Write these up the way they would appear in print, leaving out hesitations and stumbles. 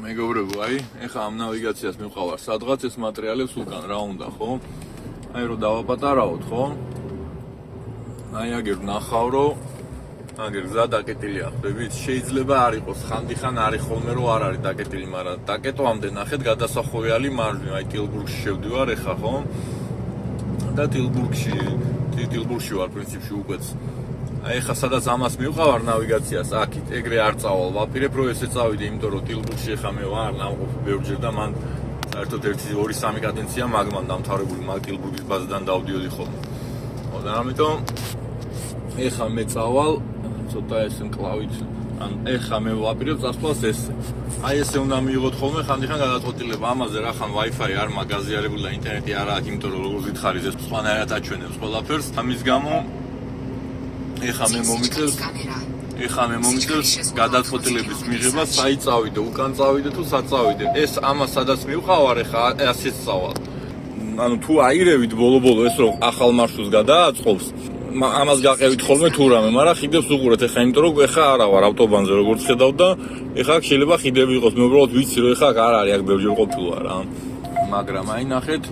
მეგობრებო, ეხლა ამ ნავიგაციას მივყავარ სადღაც ეს მატერიალებს უკან რა უნდა, ხო? რომ დავაპატარავოთ, ხო? აგერ ვნახავ, რომ აგერ გზა დაკეტილია, ხვდებით? შეიძლება არ იყოს, ხანდახან არის ხოლმე რომ არ არის დაკეტილი, მაგრამ დაკეტვამდე ნახეთ გადასახვევიალი მარჯვნივ, ტილბურგში შევდივარ ეხლა, ხო? და ტილბურგში ვარ პრინციპში უკვე. ეხლა სადაც ამას მივყავარ ნავიგაციას, აქით ეგრე არ წავალ, ვაპირებ რომ ესე წავიდე, იმიტომ რომ ტილბურგში ეხლა მე ვარ ნამყოფი ბევრჯერ და მან საერთოდ 1-2-3 კადენცია მაგმან დამთავრებული, მაგ ტილბურგის ბაზიდან დავდიოდი ხოლმე. და ამიტომ ეხლა მე წავალ, ცოტა ეს მკლავით, ან ეხლა მე ვაპირებ წასვლას ესე. ესე უნდა მიიღოთ ხოლმე ხანდახან გადაწყვეტილება ამაზე, რახან Wi-Fi არ მაგაზიარებული და ინტერნეტი არ აქვს, იმიტომ რომ როგორ გითხარით ეს სხვანაირად აჩვენებს ყველაფერს. ამის გამო ეხლა მე მომიწევს გადაწყვეტილების მიღება, საით წავიდე, უკან წავიდე თუ სად წავიდე. ეს ამას სადაც მივყავარ ეხლა ასეც წავალ. ანუ თუ აირევით ბოლო-ბოლო ეს რომ ახალ მარშრუტს გადააწყობს, ამას გაყევით ხოლმე თუ რამე, მაგრამ ხიდებს უყურეთ ეხლა, იმიტომ რომ ეხლა არა ვარ ავტობანზე როგორც ხედავ და ეხლა შეიძლება ხიდები იყოს. მე უბრალოდ ვიცი რომ ეხლა არ არის, აქ ბევრჯერ ყოფილი ვარ რა. მაგრამ აი ნახეთ,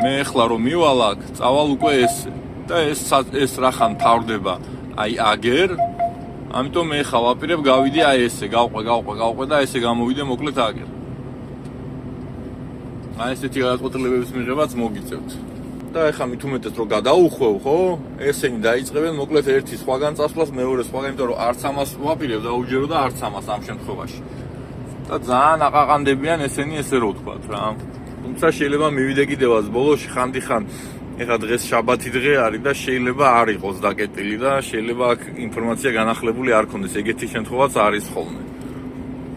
მე ეხლა რომ მივალ აქ, წავალ უკვე ესე. და ეს რახან თავდება აი აგერ, ამიტომ მე ხა ვაპირებ გავიდე აი ესე, გავყვე და ესე გამოვიდე მოკლედ აგერ. აი ესეთი გადაწყვეტილებების მიღებაც მოგიწევთ. და ეხლა მით უმეტეს რომ გადაუხვევ, ხო? ესენი დაიწყებენ მოკლედ ერთი სხვაგან წასვლას, მეორე სხვაგან, იმიტომ რომ არც ამას ვაპირებ და უჯერო და არც ამას ამ შემთხვევაში. და ძალიან აყაყანდებიან ესენი ესე რო ვთქვათ რა. თუმცა შეიძლება მივიდე კიდევაც ბოლოში ხანდახან ეხლა დღეს შაბათი დღე არის და შეიძლება არ იყოს დაკეტილი და შეიძლება აქ ინფორმაცია განახლებული არ ქონდეს. ეგეთი შემთხვევაც არის ხოლმე.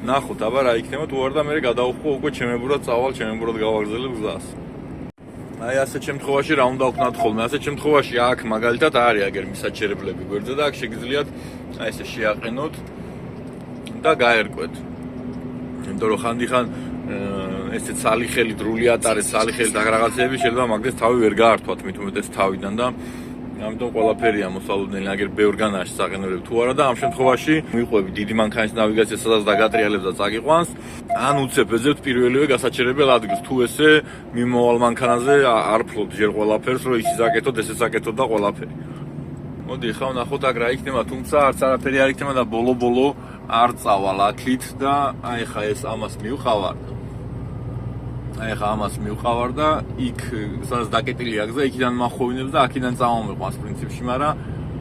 ნახოთ, აბა რა იქნება თუ არ და მე გადავუხო უკვე ჩემებურად წავალ, ჩემებურად გავაგრძელებ გზას. აი ასეთ შემთხვევაში რა უნდა ვქნათ ხოლმე? ასეთ შემთხვევაში აქ მაგალითად არის აგერ მისაჩერებლები გვერდზე და აქ შეგიძლიათ აი ესე შეაყენოთ და გაერკვეთ. იმიტომ რომ ხანდახან ესე ცალიხელი დრული ატარეს, ცალიხელი რაღაცეები შეიძლება მაგდეს თავი ვერ გაართვათ მით უმეტეს თავიდან და ამიტომ ყველაფერია მოსალოდნელი აგერ ბევრგან არის საყენებლები თუ არა და ამ შემთხვევაში მიყვები დიდი მანქანის ნავიგაცია სადაც დაგატრიალებს და წაგიყვანს, ან უცებ ეძებთ პირველივე გასაჩერებელ ადგილს. თუ ესე მიმოვალ მანქანაზე არ ფლობთ ჯერ ყველაფერს, რომ ისიც აკეთოთ, ესეც აკეთოთ და ყველაფერი. მოდი ახლა ვნახოთ აქ რა იქნება, თუმცა არც არაფერი არ იქნება და ბოლო-ბოლო არ წავალ აქით და აი ხა ეს ამას მივყავარ. ეხლა ამას მივყავარ და იქ სადაც დაკეტილია გზა, იქიდან მახვევინებს და აქედან წამომიყვანს პრინციპში, მაგრამ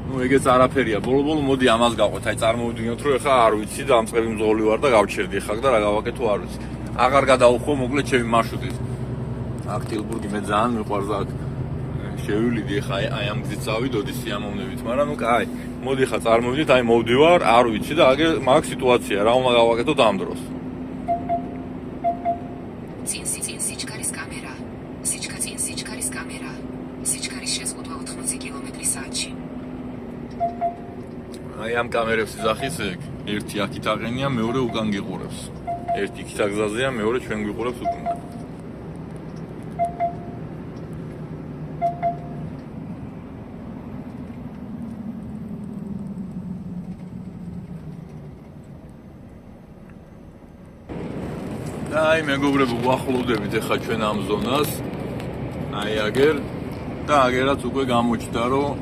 ნუ ეგეც არაფერია. ბოლო-ბოლო მოდი ამას გავყვეთ. აი წარმოვიდგინოთ რომ ეხლა არ ვიცი და ამწყები მძღოლი ვარ და გავჩერდი ეხლა და რა გავაკეთო არ ვიცი. აღარ გადავუხო მოკლედ ჩემი მარშრუტით. აქ ტილბურგი მე ძალიან მიყვარს აქ შევივლიდი ეხლა აი ამ გზით წავიდოდი სიამოვნებით, მაგრამ ნუ კაი, მოდი ეხლა წარმოვიდეთ, აი მოვდივარ, არ ვიცი და აგერ მაგ სიტუაცია რა უნდა გავაკეთოთ ამ დროს. აი ამ კამერებს იზახის ეგ, ერთი აქით აყენია, მეორე უკან გიყურებს. ერთი იქით აგზაზეა, მეორე ჩვენ გვიყურებს უკან. და აი მეგობრებო, ვახლოვდებით ახლა ჩვენ ამ ზონას. აი აგერ და აგერაც უკვე გამოჩნდა რომ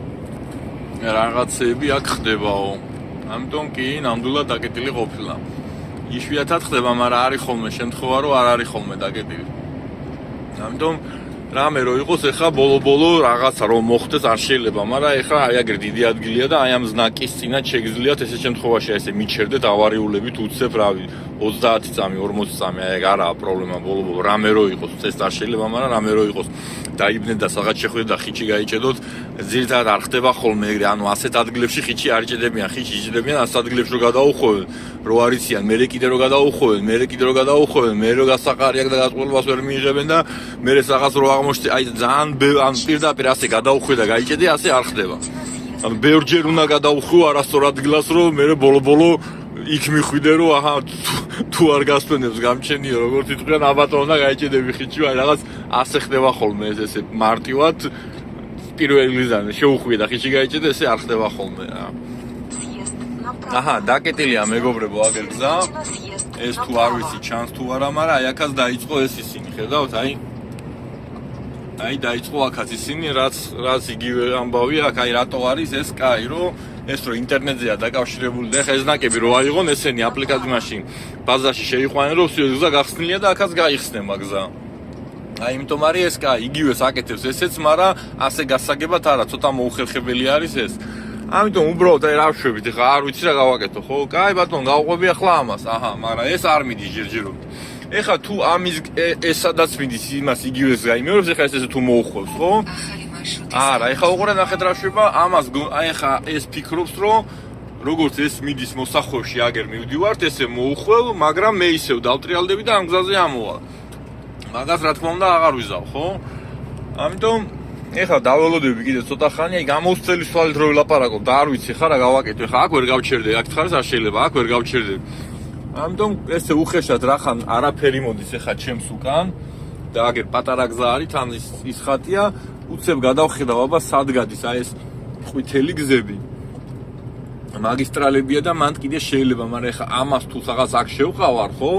რაღაცები აქ ხდებაო. ამიტომ კი ნამდვილად დაკეტილი ყოფილა. იშვიათად ხდება, მაგრამ არის ხოლმე შემთხვევა, რომ არ არის ხოლმე დაკეტილი. ამიტომ რამე რო იყოს ეხლა ბოლო-ბოლო რაღაცა რომ მოხდეს არ შეიძლება, მაგრამ ეხლა აი აგერ დიდი ადგილია და აი ამ ზნაკის წინათ შეგიძლიათ ესეთ შემთხვევაში ესე მიჩერდეთ ავარიულებით უცებ რავი 30 წამი, 40 წამი, აი არაა პრობლემა ბოლო-ბოლო რამე რო იყოს, ეს არ შეიძლება, მაგრამ რამე რო იყოს. დაიბნეთ და რაღაც შეხვდეთ და ხიჩი გაიჭედოთ, ძირითადად არ ხდება ხოლმე ეგრე, ანუ ასეთ ადგილებში ხიჩი არ იჭედებიან, ხიჩი იჭედებიან ასეთ ადგილებში რომ გადაუხვევენ, რო არ იციან, მერე კიდე რომ გადაუხვევენ, მერე რო გასაყარი აქ და გაწყვეტილებას ვერ მიიღებენ და მერე რაღაც რო აღმოჩნდი, აი ძალიან ან პირდაპირ ასე გადაუხვე და გაიჭედე, ასე არ ხდება. ანუ ბევრჯერ უნდა გადაუხვო არასწორ ადგილას, რომ მერე ბოლო-ბოლო იქ მიხვიდე რომ აჰა თუ არ გასვენებს გამჩენიო როგორც იტყვიან აბატონო და გაიჭედები ხიჩი, აი რაღაც ასე ხდება ხოლმე ესე მარტივად პირველი გზაზე შეუხვიე და ხიჩი გაიჭედე, ესე არ ხდება ხოლმე რა. აჰა, დაკეტილია მეგობრებო აგერ გზა. ეს თუ არ ვიცი ჩანს თუ არა, მაგრამ აი აქაც დაიწყო ეს ისინი, ხედავთ, აი დაიწყო აქაც ისინი, რაც იგივე ამბავია, აქ აი რატო არის ეს კაი, რომ ეს რო ინტერნეტზეა დაკავშირებული და ეხა ეს ნაკები რო აიღონ ესენი აპლიკაციაში ბაზაში შეიყვანენ რომ გზა გახსნილია და აქაც გაიხსნება გზა. აი იმიტომ არის ეს კაი, იგივეს აკეთებს ესეც, მაგრამ ასე გასაგებად არა, ცოტა მოუხერხებელი არის ეს. ამიტომ უბრალოდ აი რა ვშვებით, ეხა არ ვიცი რა გავაკეთო, ხო? კაი ბატონო, გავყვები ახლა ამას. აჰა, მაგრამ ეს არ მიდის ჯერჯერობით. ეხა თუ ამის ეს სადაც მიდის იმას იგივეს გაიმეორებს, ეხა ესე თუ მოუხვევს, ხო? არა, ეხა უყურე ნახეთ რა შვება, ამას აი ეხა ეს ფიქრობს, რომ როგორც ეს მიდის მოსახვევში აგერ მივდივართ, ესე მოუხვევ, მაგრამ მე ისევ დავტრიალდები და ამ გზაზე ამოვალ. მაგას რა თქმა უნდა აღარ ვიზავ, ხო? ამიტომ ეხლა დაველოდები კიდე ცოტა ხანი, აი გამოსწელი სვალით რო ვილაპარაკო და არ ვიცი ხა რა გავაკეთო, ეხა აქ ვერ გავჩერდე, აქ თხარეს არ შეიძლება, აქ ვერ გავჩერდე. ამიტომ ესე უხეშად რახან არაფერი მოდის ეხა ჩემს უკან და აგერ პატარა გზა არის, თან ის ხატია, უცებ გადავხედავ აბა სად გადის აი ეს ყვითელი გზები. მაგისტრალებია და მანდ კიდე შეიძლება, მაგრამ ეხა ამას თუ რაღაც აქ შევყავარ, ხო?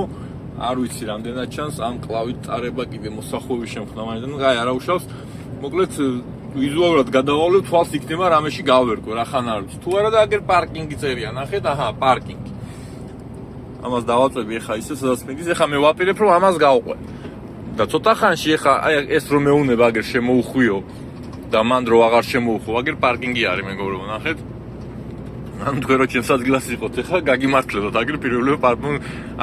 არ ვიცი რამდენად ჩანს ამ კლავით წარება კიდე მოსახვევის შემხნა, მაგრამ აი არა უშავს. მოკლედ ვიზუალურად გადავალებ, თვალს იქნება რამეში გავერკვე, რახან არ ვიცი. თუ არა და აგერ პარკინგი წერია, ნახეთ, აჰა, პარკინგი. ამას დავაწვევი ეხა ისე სადაც მიდის, ეხა მე ვაპირებ რომ ამას გავყვე. და ცოტა ხანში ეხა აი ეს რომ მეუნება აგერ შემოუხვიო და მანდ რო აღარ შემოუხვო, აგერ პარკინგი არის მეგობრებო, ნახეთ. ან თქვენ რო ჩემს ადგილას იყოთ, ეხა გაგიმართლებათ, აგერ პირველივე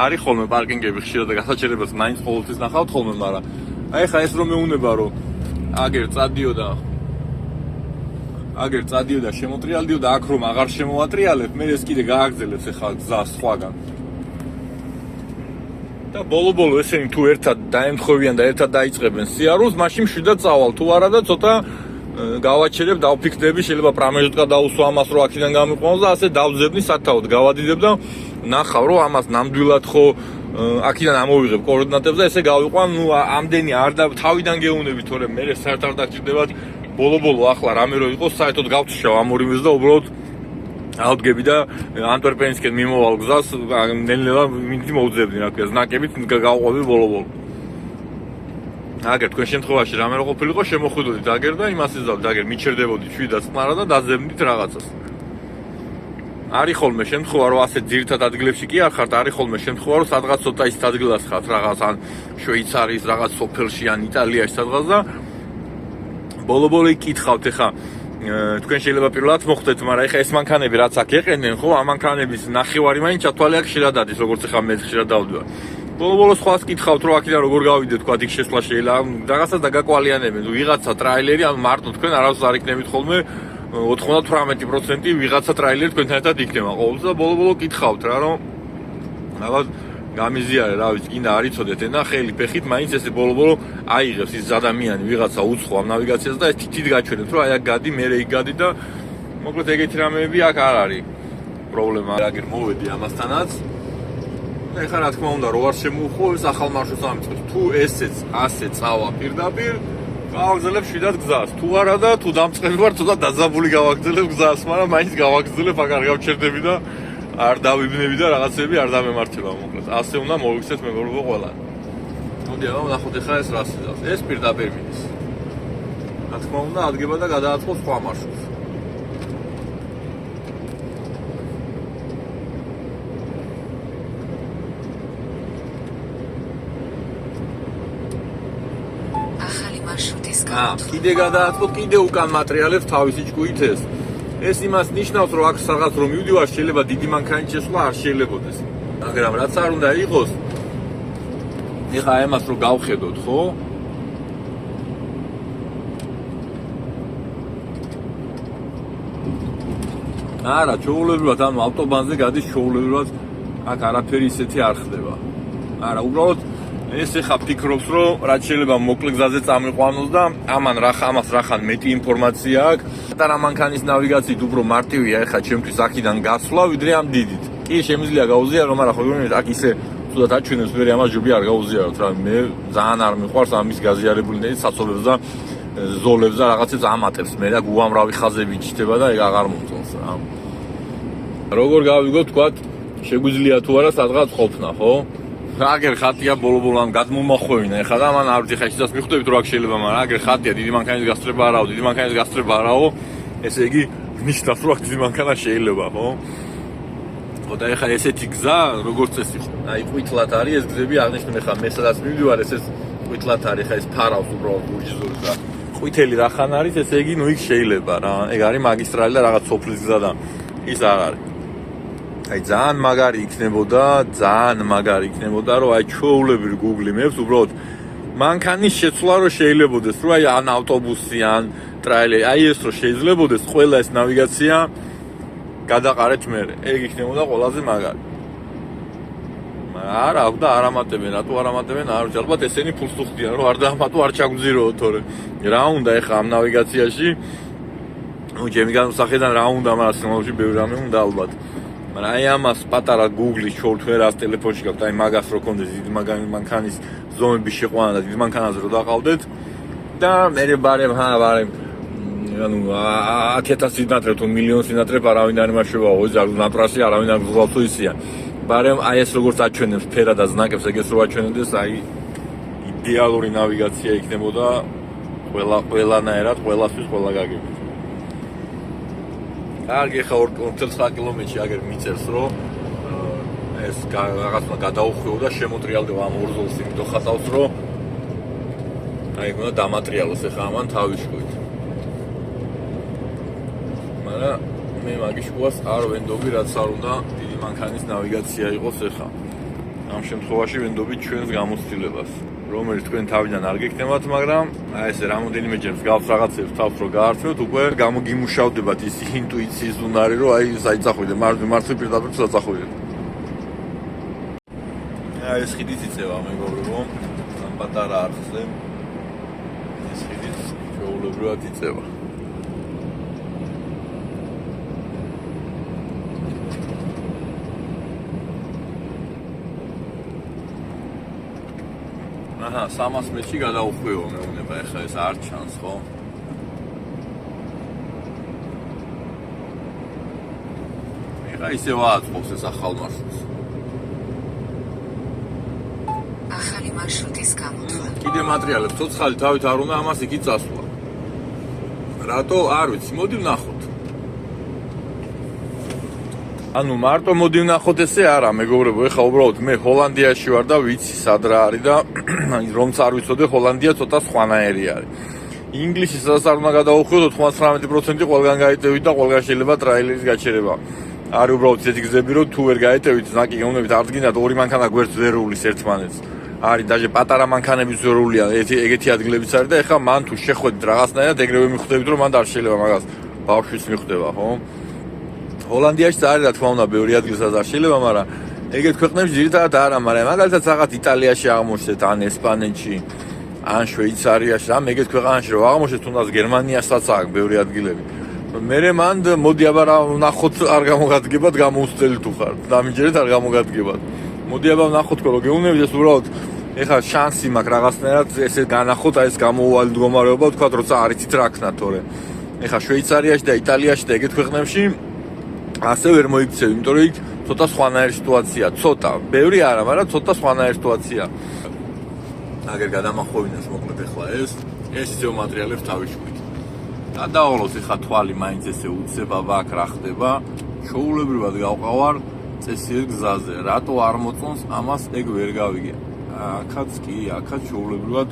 არის ხოლმე პარკინგები ხშირად და გასაჩერებელს მაინც ყოველთვის ნახავთ ხოლმე, მაგრამ აი ეხა ეს რომ მეუნება რომ აგერ წადიო და შემოტრიალდიო და აქ რომ აღარ შემოვატრიალებ, მე ეს კიდე გააგრძელებს ეხა გზას სხვაგან. და ბოლო ესენი თუ ერთად დაემთხვევიან და ერთად დაიწყებენ სიარულს, მაშინ მშვიდად წავალ, თუ არა და ცოტა გავაჩერებ, დავფიქრდები, შეიძლება პრამეჟუტკა დაუსვა ამას რომ აქედან გამიყვანოს და ასე დავძებნი სათავოდ, გავადიდებ და ნახავ რომ ამას ნამდვილად ხო აქედან ამოვიღებ კოორდინატებს და ესე გავიყვან, ნუ ამდენი არ და თავიდან გეუნები, თორემ მე საერთოდ არ დაგჭირდებათ ბოლო ახლა რამე რო იყოს, საერთოდ გავწიშავ ამ ორი მიზს და უბრალოდ ავდგები და ანტვერპენისკენ მიმოვალ გზას, ნელ-ნელა მინდი მოვძებდი, რა ქვია, ზნაკებით გავყვები ბოლო. აგერ თქვენ შემთხვევაში რამე რო ყოფილიყო, შემოხვიდოდით აგერ და იმას იზავთ, აგერ მიჩერდებოდით შვიდად წყნარა და დაძებნით რაღაცას. არის ხოლმე შემთხვევა, რომ ასე ძირითად ადგილებში კი არ ხართ, არის ხოლმე შემთხვევა, რომ სადღაც ცოტა ის ადგილას ხართ, რაღაც ან შვეიცარიის რაღაც სოფელში ან იტალიაში სადღაც და ბოლო იკითხავთ ეხა თქვენ შეიძლება პირველად მოხვდეთ, მაგრამ ეხა ეს მანქანები რაც აქ ეყენენ, ხო, ამ მანქანების ნახევარი მაინც ჩათვალე აქ ხშირად ადის, როგორც ეხა მე ხშირად დავდივარ. ბოლო სხვას კითხავთ, რომ აქედან როგორ გავიდეთ, თქვა იქ შესვლა შეიძლება, რაღაცას დაგაკვალიანებენ, ვიღაცა ტრაილერი, ან მარტო თქვენ არავის არ იქნებით ხოლმე 98% ვიღაცა ტრაილერი თქვენთან ერთად იქნება ყოველთვის და ბოლო კითხავთ რა, რომ რაღაც გამიზიარე, რა ვიცი, კიდე არ იცოდეთ ენა ხელი ფეხით, მაინც ესე ბოლო აიღებს ის ადამიანი ვიღაცა უცხო ამ ნავიგაციას და ეს თითით გაჩვენებს, რომ აი აქ გადი, მე იქ გადი და მოკლედ ეგეთი რამეები აქ არ არის პრობლემა. აგერ მოვედი ამასთანაც. და ეხლა რა თქმა უნდა, რო არ შემოუხო, ეს ახალ მარშრუტს ამიწყებს. თუ ესეც ასე წავა პირდაპირ, გავაგრძელებ შვიდად გზას. თუ არა და თუ დამწყები ვარ, ცოტა დაძაბული გავაგრძელებ გზას, მაგრამ მაინც გავაგრძელებ, აქ არ გავჩერდები და არ დავიბნები და რაღაცები არ დამემართება მოკლედ. ასე უნდა მოვიქცეთ მეგობრებო ყველა. მოდი აბა ვნახოთ ეხლა ეს რას იზავს. ეს პირდაპირ მიდის. რა თქმა უნდა, ადგება და გადააწყობს სხვა მარშრუტს. კიდე გადააწყოთ, კიდე უკან მატრიალებს თავისი ჭკუით ეს. ეს იმას ნიშნავს, რომ აქ რაღაც რომ მივდივარ, შეიძლება დიდი მანქანით შესვლა არ შეიძლებოდეს. მაგრამ რაც არ უნდა იყოს, ეხა ამას რომ გავხედოთ, ხო? არა, ჩაულებრივად, ანუ ავტობანზე გადის ჩაულებრივად, აქ არაფერი ისეთი არ ხდება. არა, უბრალოდ ეს ეხა ფიქრობს, რომ რაც შეიძლება მოკლე გზაზე წამიყვანოს და ამან ამას რახან მეტი ინფორმაცია აქვს. პატარა მანქანის ნავიგაციით უფრო მარტივია ეხა ჩემთვის აქედან გასვლა, ვიდრე ამ დიდით. კი, შემიძლია გაუზიარო, მაგრამ ხო გონიათ აქ ისე თუდად აჩვენებს, მე ამას ჯობია არ გაუზიაროთ რა. მე ძალიან არ მიყვარს ამის გაზიარებული ნელი საცოლებს და ზოლებს და რაღაცებს ამატებს. მე და უამრავი ხაზები იჭდება და ეგ აღარ მომწონს რა. როგორ გავიგო თქვათ შეგვიძლია თუ არა სადღაც ყოფნა, ხო? აგერ ხატია ბოლო-ბოლო ამ გადმომახვევინა ეხლა და მან არ ვთიხა ისიც მიხვდებით რომ აქ შეიძლება, მაგრამ აგერ ხატია დიდი მანქანის გასწრება არაო, დიდი მანქანის გასწრება არაო, ესე იგი ნიშნავს რომ აქ დიდი მანქანა შეიძლება, ხო? ხო და ეხლა ესეთი გზა როგორც წესი ხო? აი ყვითლად არის ეს გზები აღნიშნული ეხლა მე სადაც მივდივარ ეს ყვითლად არის ეხლა ეს ფარავს უბრალოდ გურჯიზური და ყვითელი რახან არის ესე იგი ნუ იქ შეიძლება რა. ეგ არის მაგისტრალი და რაღაც სოფლის გზა და ის არ არის. აი ძალიან მაგარი იქნებოდა რომ აი ჩვეულებრივ Google Maps უბრალოდ მანქანის შეცვლა რომ შეიძლებოდეს რომ აი ან ავტობუსი ან ტრაილერი აი ეს რომ შეიძლებოდეს ყველა ეს ნავიგაცია გადაყარეთ მე ეგ იქნებოდა ყველაზე მაგარი არა აქვს და არ ამატებენ რატო არ ამატებენ არ ვიცი ალბათ ესენი ფულს უხდიან რომ არ დაამატო არ ჩაგვძიროო თორე რა უნდა ეხა ამ ნავიგაციაში ნუ ჩემი განსახედან რა უნდა მაგრამ სიმაღლეში ბევრი რამე უნდა ალბათ მაგრამ აი ამას პატარა Google-ის შორტვერას ტელეფონში გაქვთ აი მაგას რო კონდეს დიდი მანქანის ზომების შეყვანა და დიდი მანქანაზე რო დაყავდეთ და მე ბარემ ანუ 10,000 სინატრე თუ მილიონ სინატრე არავინ არ იმაშებაო ზარუ ნატრასი არავინ არ გულავსო ისია ბარემ აი ეს როგორც აჩვენებს ფერა და ზნაკებს ეგეც რო აჩვენებდეს აი იდეალური ნავიგაცია იქნებოდა ყველანაირად ყველასთვის ყველა გაგებით კარგი ხა 49 კილომეტრში აგერ მიწერს რომ ეს რაღაცა გადაუხვეო და შემოტრიალდება ამ ორ ზოლს იმიტომ ხატავს რომ აი უნდა დამატრიალოს ეხა ამან თავისკვით მაგრამ მე მაგის შუას არ ვენდობი რაც არ უნდა დიდი მანქანის ნავიგაცია იყოს ეხა ამ შემთხვევაში ვენდობი ჩვენს გამოცდილებას რომელიც თქვენ თავიდან არ გეკნებათ მაგრამ აი ესე რამოდენიმე ჯერს გავს რაღაცებს თავს რო გაართვევთ უკვე გამოგიმუშავდებათ ის ინტუიციის უნარი რომ აი საიცახვიდე მართლ პირდაპირ საწახვიდეთ აი ეს ხიდიც იწევა მეგობრებო ამ პატარა არხზე ეს ხიდიც ჩვეულებრივად იწევა აჰა 300 მეტრში გადაუხვეო მეუნება ეხლა ეს არ ჩანს ხო ეხლა ისევ აწყობს ეს ახალ მარშრუტს ახალი მარშრუტის გამოთვლა კიდე მატერიალებს ცოცხალი თავით არ უნდა ამას იქით წასვლა რატო არ ვიცი მოდი ვნახოთ ანუ მარტო მოდი ვნახოთ ესე არა მეგობრებო ეხლა უბრალოდ მე ჰოლანდიაში ვარ და ვიცი სად რა არის და რომც არ ვიცოდე ჰოლანდია ცოტა სხვანაირი არის ინგლისში სადაც არ უნდა გადაუხვიოთ 99% ყველგან გაიტევით და ყველგან შეიძლება ტრაილერის გაჩერება არის უბრალოდ ისეთი გზები რომ თუ ვერ გაეტევით ზნაკი გეუნებით არ დგინათ ორი მანქანა გვერდს ვერ უვლის ერთმანეთს არის დაჟე პატარა მანქანების ვერულია ეგეთი ადგილებიც არის და ეხლა მან თუ შეხვედით რაღაცნაირად ეგრევე მიხვდებით რომ მან არ შეიძლება მაგას ბავშვიც მიხვდება ხო ჰოლანდიაში არის რა თქმა უნდა ბევრი ადგილსაც არ შეიძლება მაგრამ ეგეთ ქვეყნებში ძირითადად არა მაგრამ მაგალითად რაღაც იტალიაში აღმოჩნდეთ ან ესპანეთში ან შვეიცარიაში ან ეგეთ ქვეყანაში რომ აღმოჩნდეთ თუნდაც გერმანიასაც აქვს ბევრი ადგილები მე მან მოდი აბა რა ვნახოთ არ გამოგადგებათ გამოუსწრელი თუ ხარ დამიჯერეთ არ გამოგადგებათ მოდი აბა ვნახოთ რომ გეუნებით ეს უბრალოდ ეხლა შანსი მაქვს რაღაცნაირად ესე განახოთ აი ეს გამოუვალი მდგომარეობა ვთქვათ როცა არ იცით რა ქნა თორე ეხლა შვეიცარიაში და იტალიაში და ეგეთ ქვეყნებში ასე ვერ მოიქცევ, იმიტომ რომ იქ ცოტა სხვანაირი სიტუაციაა, ცოტა, ბევრი არა, მაგრამ ცოტა სხვანაირი სიტუაციაა. აგერ გადამახვევინეს მოკლედ ეხლა ეს ისევ მატერიალებს თავისკვით. გადავალოს ეხლა თვალი მაინც ესე უცება ვაკ რა ხდება, ჩაულებრივად გავყავარ წესიერ გზაზე. რატო არ მოწონს ამას ეგ ვერ გავიგე. აქაც კი, აქაც ჩაულებრივად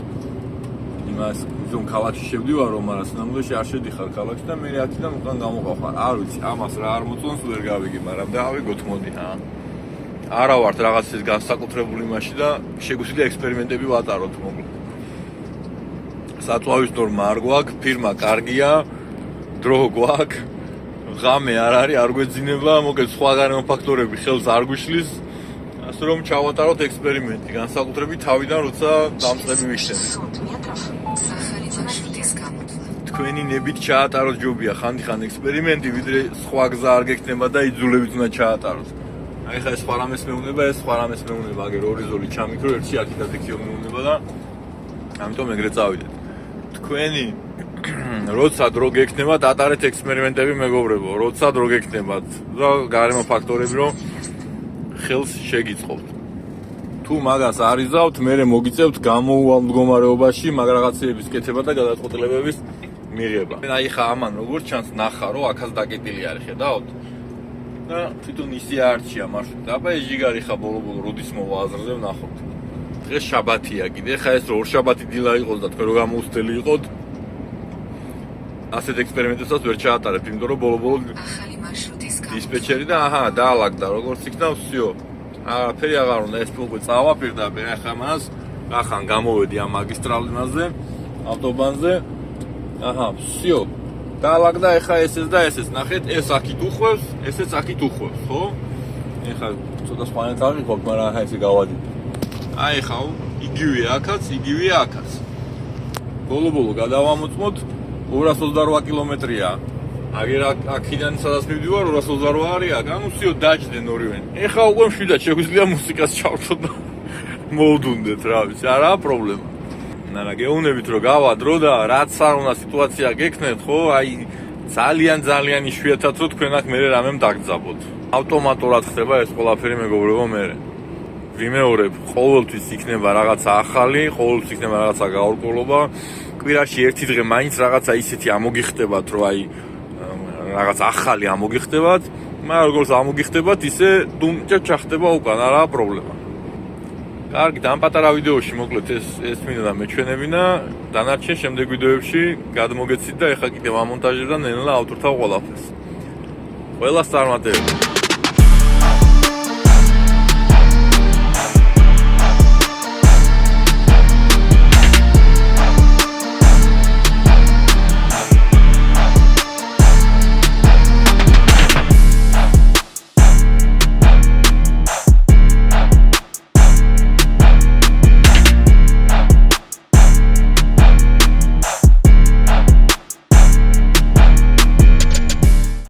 იმას ზონ ქალაქში შევდივარო, მაგრამ სინამდვილეში არ შედიხარ ქალაქში და მე აქედან უკან გამოყავხარ. არ ვიცი, ამას რა არ მოწონს ვერ გავიგე, მაგრამ დავიგოთ მოდი რა. არა ვართ რაღაც ის განსაკუთრებული მასში და შეგვიძლია ექსპერიმენტები ვატაროთ მოკლედ. საწვავის ნორმა არ გვაქვს, ფირმა კარგია, დრო გვაქვს, ღამე არ არის, არ გვეძინება, მოკლედ სხვა გარემო ფაქტორები ხელს არ გვიშლის. ასე რომ ჩავატაროთ ექსპერიმენტი, განსაკუთრებით თავიდან როცა დამწყები ვიშლები. თქვენი ნებით ჩაატაროთ ჯობია ხანდახან ექსპერიმენტი, ვიდრე სხვა გზა არ გექნება და იძულებით უნდა ჩაატაროთ. აი ხა ეს სხვა რამეს მეუნება, ეს სხვა რამეს მეუნება, აგერ ორი ზოლი ჩამიქრო, ერთი აქეთ და იქიო მეუნება და ამიტომ ეგრე წავიდეთ. თქვენი როცა დრო გექნებათ, ატარეთ ექსპერიმენტები მეგობრებო, როცა დრო გექნებათ და გარემო ფაქტორები რომ ხელს შეგიწყობთ. თუ მაგას არიზავთ, მე მოგიწევთ გამოუვალ მდგომარეობაში მაგ რაღაცეების კეთება და გადაწყვეტილებების მიღება. აი ხა ამან როგორც ჩანს ნახა რომ აქაც დაკეტილი არის, ხედავთ? და თვითონ ისე არჩია მარშრუტი. აბა ეს ჯიგარი ხა ბოლო-ბოლო როდის მოვა აზრზე ვნახოთ. დღეს შაბათია კიდე, ხა ეს რო ორ შაბათი დილა იყოს და თქვენ რო გამოუსწრელი იყოთ, ასეთ ექსპერიმენტებსაც ვერ ჩაატარებთ, იმიტომ რომ ბოლო-ბოლო ახალი მარშრუტის დისპეჩერი და აჰა, დაალაგდა როგორც იქნა, всё. არაფერი აღარ უნდა ეს უკვე წავა პირდაპირ ახლა მას ახან გამოვედი ამ მაგისტრალზე, ავტობანზე. აჰა, всё. დაალაგდა ახლა ესეც და ესეც. ნახეთ, ეს აქით უხვევს, ესეც აქით უხვევს, ხო? ახლა ცოტა სხვანაირად აღვიქ, მაგრამ აჰა ესე გავადი. აი ხა, იგივე აქაც, იგივე აქაც. ბოლო-ბოლო გადავამოწმოთ 228 კილომეტრია. აგერ აქიდან სადაც მივდივარ 228 არის, ანუ всё დაჯდნენ ორივე. ეხა უკვე მშვიდად შეგვიძლია მუსიკას ჩავთოთ და მოვდუნდეთ, რა ვიცი, არაა პრობლემა. ნანა გეუბნებით რომ გავადრო და რაც არ უნდა სიტუაცია გექნეთ, ხო? აი ძალიან იშვიათად რომ თქვენ აქ მე რამემ დაგძაბოთ. ავტომატურად ხდება ეს ყველაფერი მეგობრებო მე. ვიმეორებ, ყოველთვის იქნება რაღაცა ახალი, ყოველთვის იქნება რაღაცა გაურკვევლობა. კვირაში ერთი დღე მაინც რაღაცა ისეთი ამოგიხდებათ, რომ აი რაღაც ახალი ამოგიხდებათ, მაგრამ როგორც ამოგიხდებათ, ისე დუმჭა ჩახდება უკან, არაა პრობლემა. კარგი, ამ პატარა ვიდეოში მოკლედ ეს მინდა და მეჩვენებინა, დანარჩენ შემდეგ ვიდეოებში გადმოგეცით და ეხა კიდევ ამონტაჟებ და ნელა ავტორთავ ყველაფერს. ყველას წარმატებები.